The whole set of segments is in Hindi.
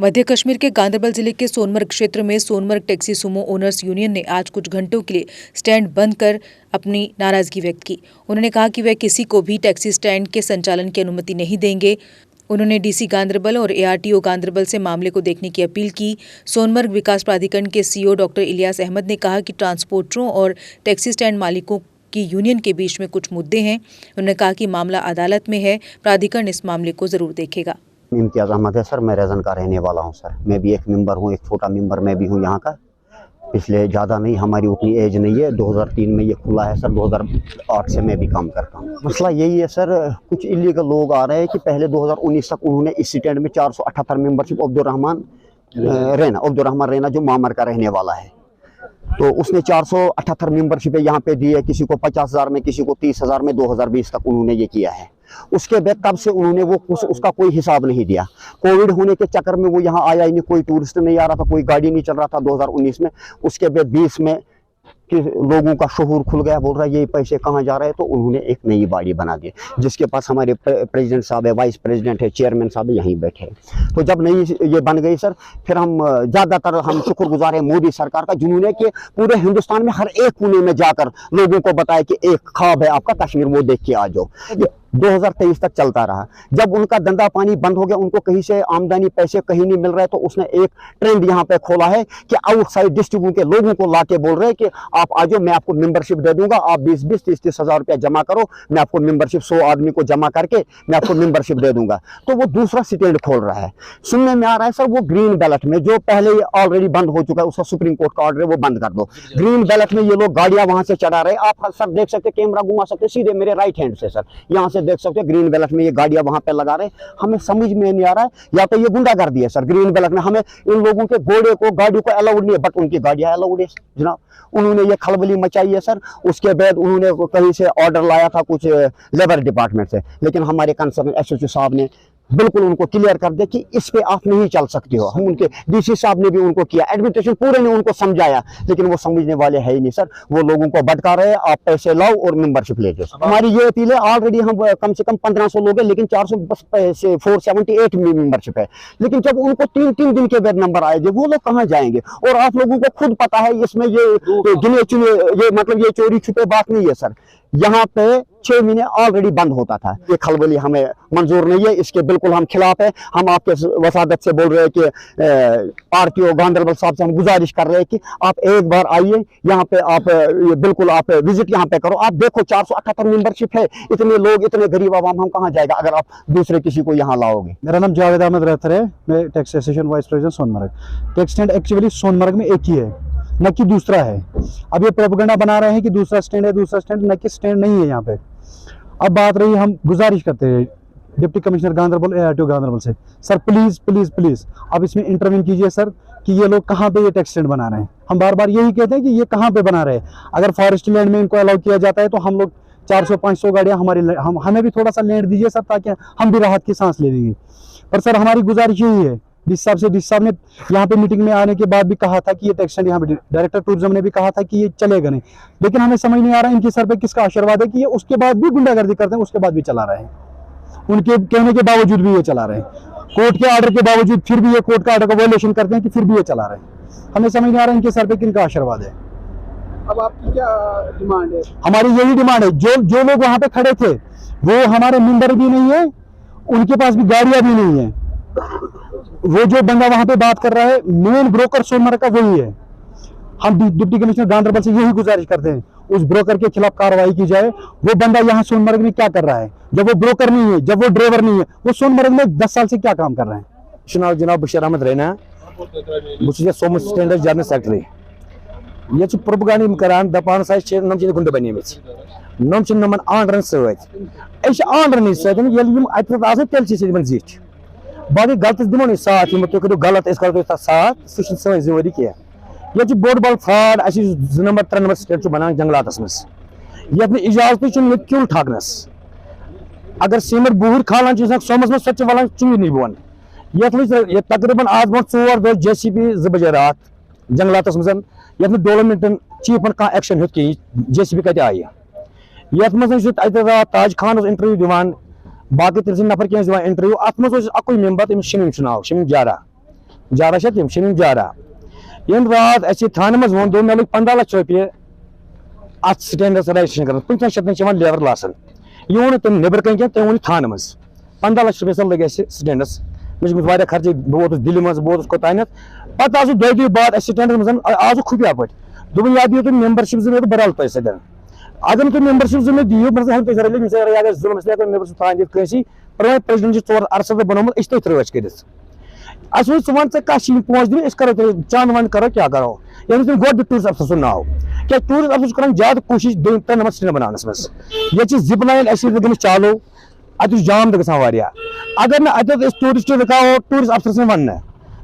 मध्य कश्मीर के गांदरबल जिले के सोनमर्ग क्षेत्र में Sonamarg taxi Sumo owners union ने आज कुछ घंटों के लिए स्टैंड बंद कर अपनी नाराजगी व्यक्त की। उन्होंने कहा कि वे किसी को भी टैक्सी स्टैंड के संचालन की अनुमति नहीं देंगे। उन्होंने डीसी गांदरबल और एआरटीओ गांदरबल से मामले को देखने की अपील की। सोनमर्ग विकास प्राधिकरण के सीईओ डॉक्टर इलियास अहमद ने कहा कि ट्रांसपोर्टरों और टैक्सी स्टैंड मालिकों की यूनियन के बीच में कुछ मुद्दे हैं। उन्होंने कहा कि मामला अदालत में है, प्राधिकरण इस मामले को जरूर देखेगा। इम्तियाज़ अहमद है सर, मैं रेजन का रहने वाला हूं सर। मैं भी एक मेंबर हूं, एक छोटा मेंबर मैं भी हूं यहाँ का। पिछले ज़्यादा नहीं, हमारी उतनी एज नहीं है। 2003 में ये खुला है सर, 2008 से मैं भी काम करता हूँ। मसला यही है सर, कुछ इलीगल लोग आ रहे हैं कि पहले 2019 तक उन्होंने इस स्टैंड में 478 मेंबरशिप अब्दुर्रहमान रैना जो मामर का रहने वाला है, तो उसने 478 मेंबरशिप यहाँ पे दी है। किसी को 50,000 में, किसी को 30,000 में, 2020 तक उन्होंने ये किया है। उसके बाद तब से उन्होंने वो उसका कोई हिसाब नहीं दिया। कोविड होने के चक्कर में वो यहाँ आया ही नहीं, कोई टूरिस्ट नहीं आ रहा था, कोई गाड़ी नहीं चल रहा था 2019 में। उसके बाद 20 में कि लोगों का शऊर खुल गया, बोल रहा है ये पैसे कहाँ जा रहे हैं, तो उन्होंने एक नई बाड़ी बना दी, जिसके पास हमारे प्रेसिडेंट साहब है, वाइस प्रेसिडेंट है, चेयरमैन साहब है, यहीं बैठे हैं। तो जब नई ये बन गई सर, फिर हम ज़्यादातर हम शुक्रगुजार हैं मोदी सरकार का, जिन्होंने कि पूरे हिंदुस्तान में हर एक कोने में जाकर लोगों को बताया कि एक ख्वाब है आपका कश्मीर, वो देख के आ जाओ। 2023 तक चलता रहा। जब उनका धंधा पानी बंद हो गया, उनको कहीं से आमदनी पैसे कहीं नहीं मिल रहे, तो उसने एक ट्रेंड यहाँ पे खोला है कि आउटसाइड डिस्ट्रिक्ट के लोगों को लाके बोल रहे हैं कि आप आ जाओ, मैं आपको मेंबरशिप दे दूंगा, आप 20-20, 30-30 हज़ार रुपया जमा करो, मैं आपको मेंबरशिप 100 आदमी को जमा करके मैं आपको मेंबरशिप दे दूंगा। तो वो दूसरा स्टैंड खोल रहा है। सुनने में आ रहा है सर, वो ग्रीन बैलेट में जो पहले ऑलरेडी बंद हो चुका है, उसका सुप्रीम कोर्ट का ऑर्डर है, वो बंद कर दो। ग्रीन बैलेट में ये लोग गाड़ियां वहां से चढ़ा रहे हैं। आप सर देख सकते, कैमरा घुमा सकते सीधे मेरे राइट हैंड से सर, यहाँ से देख सकते ग्रीन बैलेट में ये गाड़ियां वहां पे लगा रहे हैं। हमें समझ में नहीं आ रहा है, या तो ये गुंडागर्दी है सर। ग्रीन बैलेट में हमें इन लोगों के घोड़े को, गाड़ी को अलाउड नहीं है, बट उनकी गाड़ियां अलाउड है जनाब। उन्होंने ये खलबली मचाई है सर। उसके बाद उन्होंने कहीं से ऑर्डर लाया था कुछ लेबर डिपार्टमेंट से, लेकिन हमारे कंसर्न एसओसी साहब ने बिल्कुल उनको क्लियर कर दिया कि इस पे आप नहीं चल सकते हो। हम उनके डीसी साहब ने भी उनको किया, एडमिनिस्ट्रेशन पूरे ने उनको समझाया, लेकिन वो समझने वाले है ही नहीं सर। वो लोगों को भटका रहे हैं, आप पैसे लाओ और मेंबरशिप ले जाओ। हमारी ये अपील है, ऑलरेडी हम कम से कम 1500 लोग हैं, लेकिन 478 मेंबरशिप है। लेकिन जब उनको 3 दिन के बाद नंबर आएंगे, वो लोग कहाँ जाएंगे? और आप लोगों को खुद पता है, इसमें ये गिने चुने, ये मतलब ये चोरी छुपे बात नहीं है सर। यहाँ पे 6 महीने ऑलरेडी बंद होता था। ये खलबली हमें मंजूर नहीं है, इसके बिल्कुल हम खिलाफ है। हम आपके वसादत से बोल रहे हैं कि आरटीओ गांदरबल साहब से हम गुजारिश कर रहे हैं कि आप एक बार आइए यहाँ पे, आप बिल्कुल आप विजिट यहाँ पे करो। आप देखो 478 मेंबरशिप है, इतने लोग, इतने गरीब आवाम, हम कहाँ जाएगा अगर आप दूसरे किसी को यहाँ लाओगे। मेरा नाम जावेद अहमद रहतर है, मैं tax association vice president Sonamarg. Tax stand actually Sonamarg में एक ही है, न कि दूसरा है। अब ये प्रोपेगेंडा बना रहे हैं कि दूसरा स्टैंड है, दूसरा स्टैंड, न कि स्टैंड नहीं है यहाँ पे। अब बात रही, हम गुजारिश करते हैं deputy commissioner Ganderbal, ARTO Ganderbal से, सर प्लीज़ प्लीज़ प्लीज़ अब इसमें इंटरवीन कीजिए सर, कि ये लोग कहाँ पे ये टैक्स स्टैंड बना रहे हैं। हम बार बार यही कहते हैं कि ये कहाँ पे बना रहे हैं। अगर फॉरेस्ट लैंड में इनको अलाउ किया जाता है, तो हम लोग 400-500 गाड़ियाँ हमें भी थोड़ा सा लैंड दीजिए सर, ताकि हम भी राहत की सांस ले लेंगे। पर सर हमारी गुजारिश यही है, डीसी साहब ने यहाँ पे मीटिंग में आने के बाद भी कहा था कि ये टैक्स स्टैंड यहाँ पे, डायरेक्टर टूरिज्म ने भी कहा था कि ये चलेगा नहीं। लेकिन हमें समझ नहीं आ रहा है इनके सर पे किसका आशीर्वाद है कि ये उसके बाद भी गुंडागर्दी करते हैं, उसके बाद भी चला रहे हैं। उनके कहने के बावजूद भी ये चला रहे हैं, कोर्ट के ऑर्डर के बावजूद फिर भी ये कोर्ट का ऑर्डर का वायलेशन करते हैं कि फिर भी ये चला रहे हैं। हमें समझ नहीं आ रहा है इनके सर पे किनका आशीर्वाद है। अब आपकी क्या डिमांड है? हमारी यही डिमांड है, जो लोग वहां पे खड़े थे वो हमारे मेंबर भी नहीं है, उनके पास भी गाड़ियां भी नहीं है। वो जो बंदा वहां पे बात कर रहा है, मेन ब्रोकर सोनमर्ग का वही है। हम डिप्टी कमिश्नर गांदरबल से यही गुजारिश करते हैं, उस ब्रोकर के खिलाफ कार्रवाई की जाए। वो बंदा यहाँ सोनमर्ग में क्या कर रहा है? जब वो ब्रोकर नहीं है, जब वो ड्राइवर नहीं है, वो सोनमर्ग में 10 साल से क्या काम कर रहे हैं? जनाब बशीर अहमद रैना, सोम स्टैंड जनरल सेक्रेटरी। ये प्रोपेगेंडा करान, दपान नम गुंड बने नम नमन आंड्रन सआंड्रन तेल जीत। बाकी गलत दिमो नहीं साथ, तुम करो गलत करो साथ, सह सी जिम्मेवारी क्या। ये बोड़ बड़ फ्रॉड, 2 नंबर 3 नंबर स्टेट बनान जंगलात मज, ये इजाजत क्यूल ठाकनस। अगर सीमेंट बूर खालान सोमस में सच वालान चुन नहीं बोन। ये तकरीबन आज ब्रो 4 दह JCB 2 बजे रात जंगलात मज, ये डेवलपमेंटन चीफन कह एक्शन हे कहीं, JCB कत आई। ये मज ताज खान इंटरव्यू दिवान, बाकी 3 नफर क्या इंटरव्यू। अत मज अकुई मेंबर, तमिस शमीम नाव, शमीम जारा। 11 शत यम शिन 11 यम रात अच्छे थाने में वोन दो मे लग 15 लाख रुपये अत स्टैंडस रजिस्ट्रेशन कर 15 शत लेबर लासन यह वो तुम नबर कन तुम वो थाने में 15 लाख रुपये सन लगे स्टैंडस मे खर्च बह वोत दिल्ली मज बह कोतानत पत् आज दो बाद स्टैंडस मज आज खुफिया पे दोपन या दियो तुम मेंबरशिप जमे बरल तुम सद अगर तुम मेंबरशिप जमे दियो अगर जुलम मेंबरशिप थान दित कंसी प्रधान प्रेसिडेंट 4 अरसद बनोमुत इस त्रोच कर अस वो वन कह पोच दिन करो चंद वन करो क्या करो ये तुम गो टूरिस्ट अफसर सुन नाव क्या टूरिस्ट अफसर कर ज्यादा कोशिश 3 नंबर स्टैंड बनाने मे ये जिप लाइन गम चालू अत जाम गया अगर ना अत टूरिस्ट रुकाओ टूरिस्ट अफसर से वन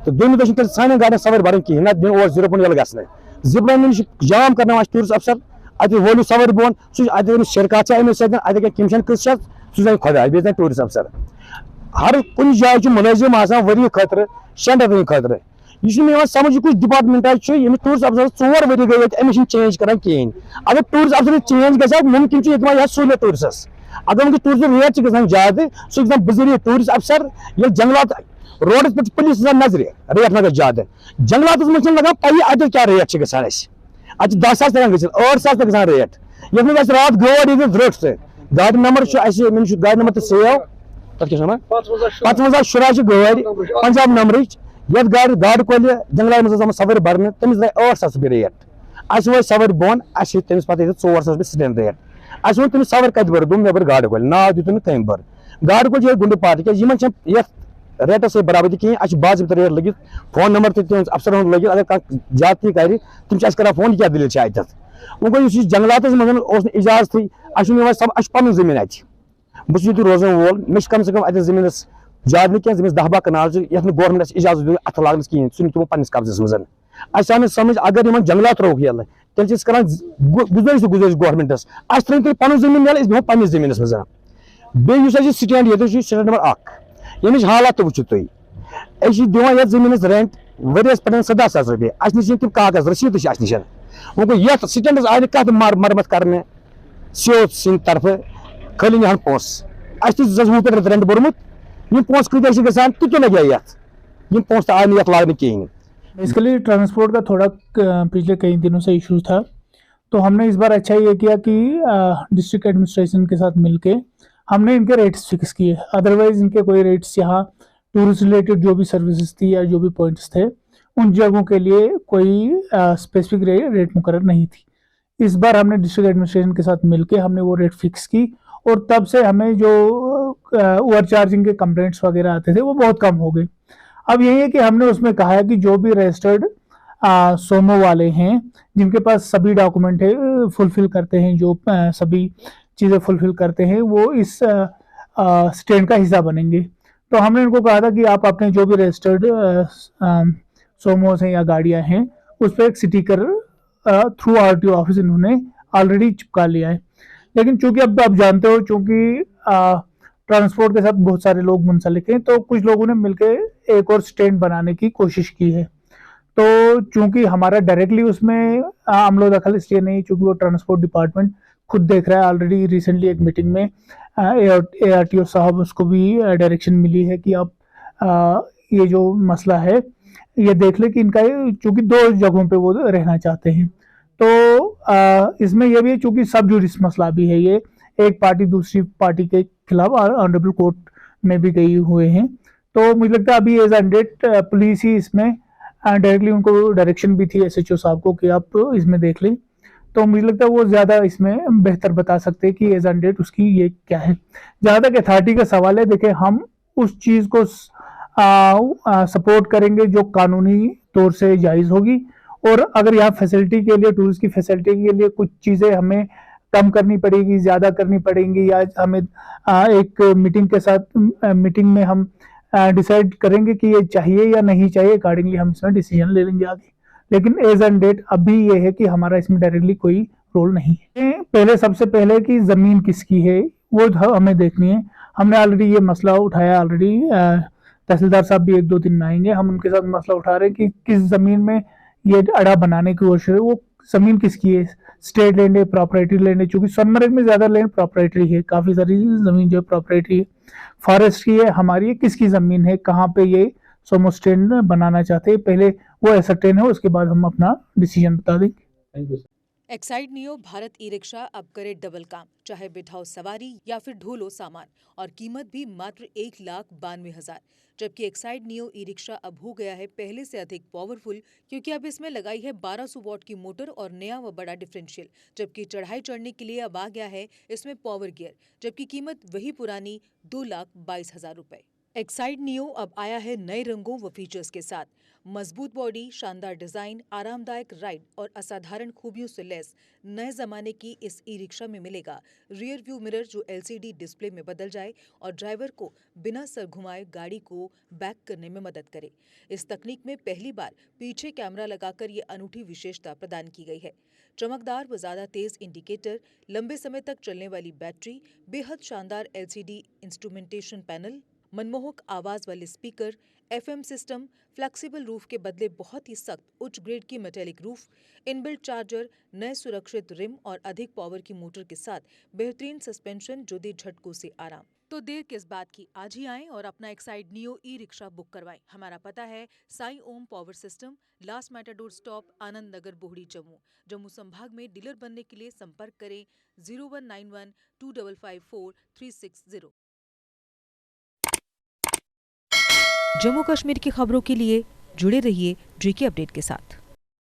तो दोनों दिन सान गाड़ियां सवार भरन कहें ना दिन 0 यल ग जिप लाइन जाम करना टूरिस्ट अफसर अत वोलू सवार बोन सह शिरकत अमिस अत कमीशन कस सह खुदा बे टूरिस्ट अफसर हर कुछ जाए मुलजिम वरी खतर 6 रैतन खतर यह समझ कुछ डिपार्टमेंट टूरिस्ट अफसर 4 वरी गई अमिस चेंज कर कहें अगर टूरिस्ट अफसर चेंज ग मुमकिन सहूलियत टूरिस्टस अगर वह टूरिस्ट रेट ग ज्यादा सह बजरिए टूरिस्ट अफसर ये जंगलात रोड पे पुलिस नजर रेट लगे ज्यादा जंगलात मे लगा पी अत क्या रेट अत 10 सास तक 8 सास तक रेट ये रात गाड़ रोट गाड़ नंबर गाड़ नंबर तो सेव तथा शुरा गाड़ पंजाब नंबर ये गाड़ कोल जंगल मज सवार भरने तमिस लगे 8 सास रेट अस वो सवार बोन अस तमिस पे 4 सास स्टैंड रेट अस वो तमिस सवार कत भर दोम नबर गाड़ कोल नाव दित कम भर गाड़ कोल ये गुंड पार्टी क्या रेटस बराबरी कहें अस बाजित रेट लगित फोन नंबर तुम अफसर लगित अगर कह ज्यादा कर तुम कर फोन क्या दलील अत वो गो जंगलात मज इजाजत सब पन जमीन अत बहुत रोजन वोल मे कम से कम अत जमीन ज्यादा नहीं जमीन 10-12 कनाल ये गवर्नमेंट इजाजत दिया अथ लागन कहें सह तुम पन्नस कब्जस मज अस आव समझ अगर इन जंगलात रोक यल तेल कर गुजारिश गवर्नमेंटस अस त्र पन जमीन यल दिमो पन्नस जमीन मज बे स्टैंड ये स्टैंड नंबर 1 यमिच हालात वो तुम दिवान ये जमीन रेंट वरियस पे 17 सास रुपये अस नश तम कागज रसीद अस नश वो गो ये स्टैंडस आय कत मरम्मत करने सीओ सिंद तरफ खाली हन पोस अस 2 पे रेंट बोरमुत यम पोस कत गसान तो लगे ये पोस तो आय ये लागने कहें बेसिकली ट्रांसपोर्ट का थोड़ा पिछले कई दिनों से इशू था, तो हमने इस बार अच्छा ये किया कि डिस्ट्रिक्ट एडमिनिस्ट्रेशन के साथ मिलके हमने इनके रेट्स फिक्स किए। अदरवाइज इनके कोई रेट्स यहाँ टूरिस्ट रिलेटेड जो भी सर्विसेज थी या जो भी पॉइंट्स थे उन जगहों के लिए कोई स्पेसिफिक रेट मुकर्रर नहीं थी। इस बार हमने डिस्ट्रिक्ट एडमिनिस्ट्रेशन के साथ मिलके हमने वो रेट फिक्स की और तब से हमें जो ओवर चार्जिंग के कंप्लेंट्स वगैरह आते थे वो बहुत कम हो गए। अब यही है कि हमने उसमें कहा है कि जो भी रजिस्टर्ड सोमो वाले हैं जिनके पास सभी डॉक्यूमेंट है फुलफिल करते हैं, जो सभी चीज़ें फुलफिल करते हैं वो इस स्टैंड का हिस्सा बनेंगे। तो हमने इनको कहा था कि आप अपने जो भी रजिस्टर्ड सोमोस हैं या गाड़ियां हैं उस पर एक स्टिकर थ्रू आरटीओ ऑफिस इन्होंने ऑलरेडी चिपका लिया है। लेकिन चूंकि अब आप जानते हो चूंकि ट्रांसपोर्ट के साथ बहुत सारे लोग मुंसलिक हैं, तो कुछ लोगों ने मिलकर एक और स्टैंड बनाने की कोशिश की है। तो चूंकि हमारा डायरेक्टली उसमें अमलो दखल इसलिए नहीं, चूंकि वो ट्रांसपोर्ट डिपार्टमेंट खुद देख रहा है। ऑलरेडी रिसेंटली एक मीटिंग में ARTO साहब उसको भी डायरेक्शन मिली है कि आप ये जो मसला है ये देख ले कि इनका चूंकि 2 जगहों पे वो रहना चाहते हैं। तो इसमें यह भी है चूंकि सब जुडिस मसला भी है, ये एक पार्टी दूसरी पार्टी के खिलाफ ऑनरेबल कोर्ट में भी गई हुए हैं। तो मुझे लगता है अभी एज ऑन डेट पुलिस ही इसमें डायरेक्टली उनको डायरेक्शन भी थी SHO साहब को कि आप इसमें देख लें। तो मुझे लगता है वो ज़्यादा इसमें बेहतर बता सकते हैं कि एज ऑन डेट उसकी ये क्या है। जहाँ तक अथॉरिटी का सवाल है, देखिए हम उस चीज़ को सपोर्ट करेंगे जो कानूनी तौर से जायज़ होगी, और अगर यहाँ फैसिलिटी के लिए टूरिस्ट की फैसिलिटी के लिए कुछ चीज़ें हमें कम करनी पड़ेगी, ज़्यादा करनी पड़ेंगी, या हमें एक मीटिंग के साथ मीटिंग में हम डिसाइड करेंगे कि ये चाहिए या नहीं चाहिए, अकॉर्डिंगली हम इसमें डिसीजन ले लेंगे आगे। लेकिन एज एंड डेट अभी ये है कि हमारा इसमें डायरेक्टली कोई रोल नहीं है। पहले सबसे पहले कि ज़मीन किसकी है वो हमें देखनी है। हमने ऑलरेडी ये मसला उठाया, ऑलरेडी तहसीलदार साहब भी 1-2 दिन में आएंगे, हम उनके साथ मसला उठा रहे हैं कि किस ज़मीन में ये अड़ा बनाने की कोशिश है, वो ज़मीन किसकी है, स्टेट लैंड है, प्रॉपर्टी लैंड है। चूंकि सोनमर्ग में ज़्यादा लैंड प्रॉपर्टी है, काफ़ी सारी ज़मीन जो है प्रॉपर्टी है, फॉरेस्ट की है, हमारी किसकी ज़मीन है, कहाँ पे ये सोमो स्टैंड बनाना चाहते हैं। पहले वो एसर्टेन है, उसके बाद हम अपना डिसीजन बता देंगे। Exide neo Bharat e rickshaw अब करे डबल काम, चाहे बिठाओ सवारी या फिर ढोलो सामान, और कीमत भी मात्र 1,92,000। जबकि एक्साइड नियो ई रिक्शा अब हो गया है पहले से अधिक पावरफुल, क्योंकि अब इसमें लगाई है 1200 वॉट की मोटर और नया व बड़ा डिफरेंशियल। जबकि चढ़ाई चढ़ने के लिए अब आ गया है इसमें पावर गियर, जबकि कीमत वही पुरानी 2,22,000 रुपए। एक्साइड नियो अब आया है नए रंगों व फीचर्स के साथ। मजबूत बॉडी, शानदार डिजाइन, आरामदायक राइड और असाधारण खूबियों से लैस नए जमाने की इस ई रिक्शा में मिलेगा रियर व्यू मिरर जो LCD डिस्प्ले में बदल जाए और ड्राइवर को बिना सर घुमाए गाड़ी को बैक करने में मदद करे। इस तकनीक में पहली बार पीछे कैमरा लगाकर ये अनूठी विशेषता प्रदान की गई है। चमकदार व ज्यादा तेज इंडिकेटर, लंबे समय तक चलने वाली बैटरी, बेहद शानदार LCD इंस्ट्रूमेंटेशन पैनल, मनमोहक आवाज वाले speaker, FM system, flexible roof के बदले बहुत ही सख्त उच्च ग्रेड की मेटेलिक रूफ, इनबिल्ट चार्जर, नए सुरक्षित रिम और अधिक पावर की मोटर के साथ बेहतरीन सस्पेंशन जो दे झटकों से आराम। तो देर किस बात की, आज ही आएं और अपना Exide neo e rickshaw book करवाएं। हमारा पता है Sai Om power system, last matador stop, Anand Nagar, Bohri, Jammu. Jammu संभाग में डीलर बनने के लिए संपर्क करें 0191 2554 360। जम्मू कश्मीर की खबरों के लिए जुड़े रहिए GK अपडेट के साथ।